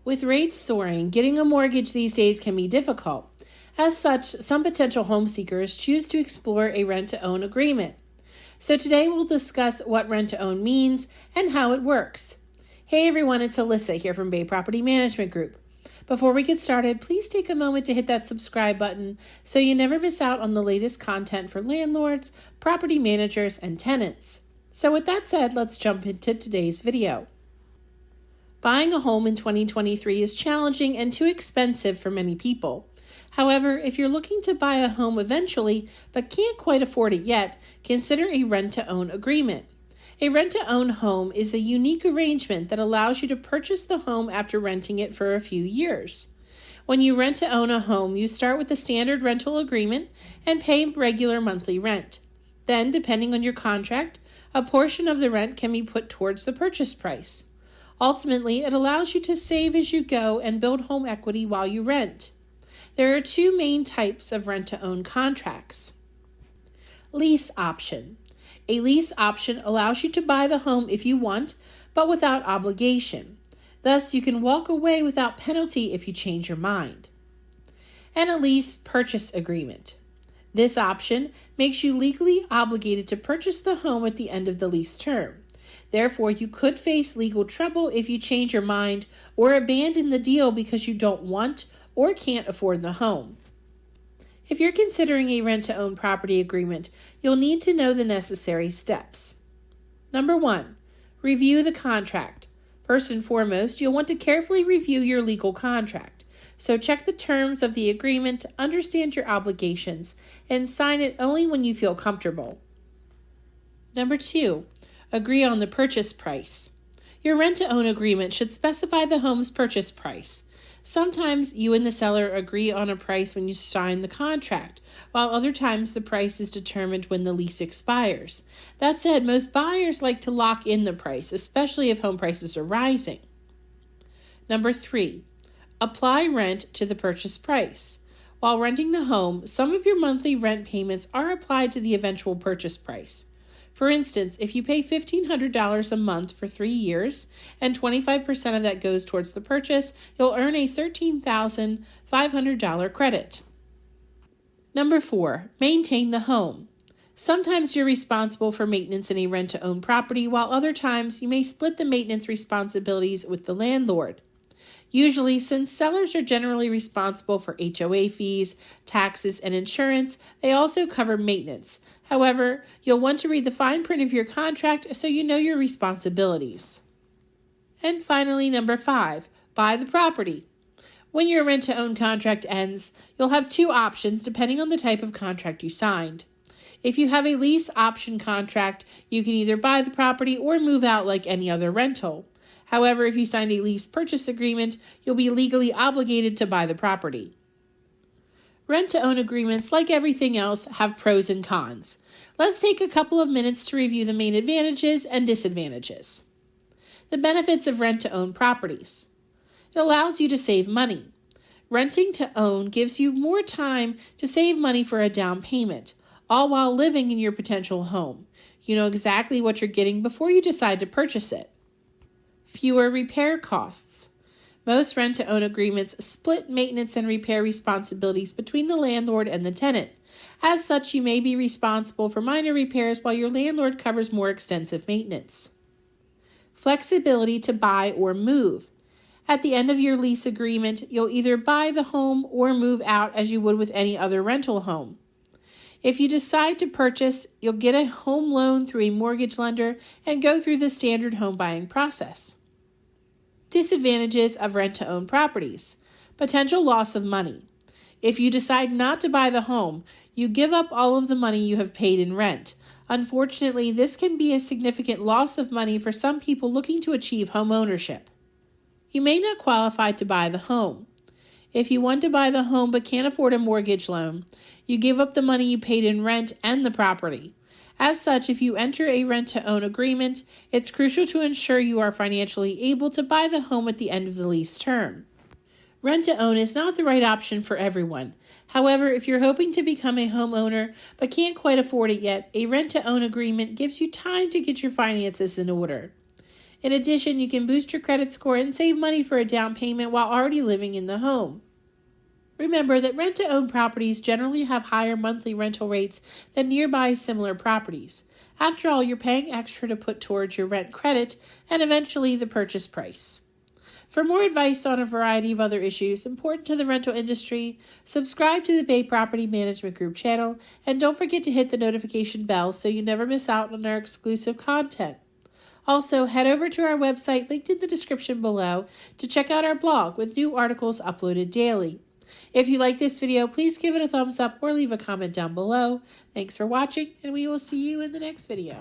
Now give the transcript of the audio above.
With rates soaring, getting a mortgage these days can be difficult. As such, some potential home seekers choose to explore a rent-to-own agreement. So today we'll discuss what rent-to-own means and how it works. Hey everyone, it's Alyssa here from Bay Property Management Group. Before we get started, please take a moment to hit that subscribe button so you never miss out on the latest content for landlords, property managers, and tenants. So with that said, let's jump into today's video. Buying a home in 2023 is challenging and too expensive for many people. However, if you're looking to buy a home eventually but can't quite afford it yet, consider a rent-to-own agreement. A rent-to-own home is a unique arrangement that allows you to purchase the home after renting it for a few years. When you rent-to-own a home, you start with a standard rental agreement and pay regular monthly rent. Then, depending on your contract, a portion of the rent can be put towards the purchase price. Ultimately, it allows you to save as you go and build home equity while you rent. There are two main types of rent-to-own contracts. Lease option. A lease option allows you to buy the home if you want, but without obligation. Thus, you can walk away without penalty if you change your mind. And a lease purchase agreement. This option makes you legally obligated to purchase the home at the end of the lease term. Therefore, you could face legal trouble if you change your mind or abandon the deal because you don't want or can't afford the home. If you're considering a rent-to-own property agreement, you'll need to know the necessary steps. Number 1, review the contract. First and foremost, you'll want to carefully review your legal contract. So check the terms of the agreement, understand your obligations, and sign it only when you feel comfortable. Number 2, agree on the purchase price. Your rent-to-own agreement should specify the home's purchase price. Sometimes you and the seller agree on a price when you sign the contract, while other times the price is determined when the lease expires. That said, most buyers like to lock in the price, especially if home prices are rising. Number 3, apply rent to the purchase price. While renting the home, some of your monthly rent payments are applied to the eventual purchase price. For instance, if you pay $1,500 a month for 3 years and 25% of that goes towards the purchase, you'll earn a $13,500 credit. Number 4, maintain the home. Sometimes you're responsible for maintenance in a rent-to-own property, while other times you may split the maintenance responsibilities with the landlord. Usually, since sellers are generally responsible for HOA fees, taxes, and insurance, they also cover maintenance. However, you'll want to read the fine print of your contract so you know your responsibilities. And finally, number 5, buy the property. When your rent-to-own contract ends, you'll have 2 options depending on the type of contract you signed. If you have a lease option contract, you can either buy the property or move out like any other rental. However, if you signed a lease purchase agreement, you'll be legally obligated to buy the property. Rent-to-own agreements, like everything else, have pros and cons. Let's take a couple of minutes to review the main advantages and disadvantages. The benefits of rent-to-own properties. It allows you to save money. Renting to own gives you more time to save money for a down payment, all while living in your potential home. You know exactly what you're getting before you decide to purchase it. Fewer repair costs. Most rent-to-own agreements split maintenance and repair responsibilities between the landlord and the tenant. As such, you may be responsible for minor repairs while your landlord covers more extensive maintenance. Flexibility to buy or move. At the end of your lease agreement, you'll either buy the home or move out as you would with any other rental home. If you decide to purchase, you'll get a home loan through a mortgage lender and go through the standard home buying process. Disadvantages of rent-to-own properties. Potential loss of money. If you decide not to buy the home, you give up all of the money you have paid in rent. Unfortunately, this can be a significant loss of money for some people looking to achieve home ownership. You may not qualify to buy the home. If you want to buy the home but can't afford a mortgage loan, you give up the money you paid in rent and the property. As such, if you enter a rent-to-own agreement, it's crucial to ensure you are financially able to buy the home at the end of the lease term. Rent-to-own is not the right option for everyone. However, if you're hoping to become a homeowner but can't quite afford it yet, a rent-to-own agreement gives you time to get your finances in order. In addition, you can boost your credit score and save money for a down payment while already living in the home. Remember that rent-to-own properties generally have higher monthly rental rates than nearby similar properties. After all, you're paying extra to put towards your rent credit and eventually the purchase price. For more advice on a variety of other issues important to the rental industry, subscribe to the Bay Property Management Group channel, and don't forget to hit the notification bell so you never miss out on our exclusive content. Also, head over to our website linked in the description below to check out our blog with new articles uploaded daily. If you like this video, please give it a thumbs up or leave a comment down below. Thanks for watching, and we will see you in the next video.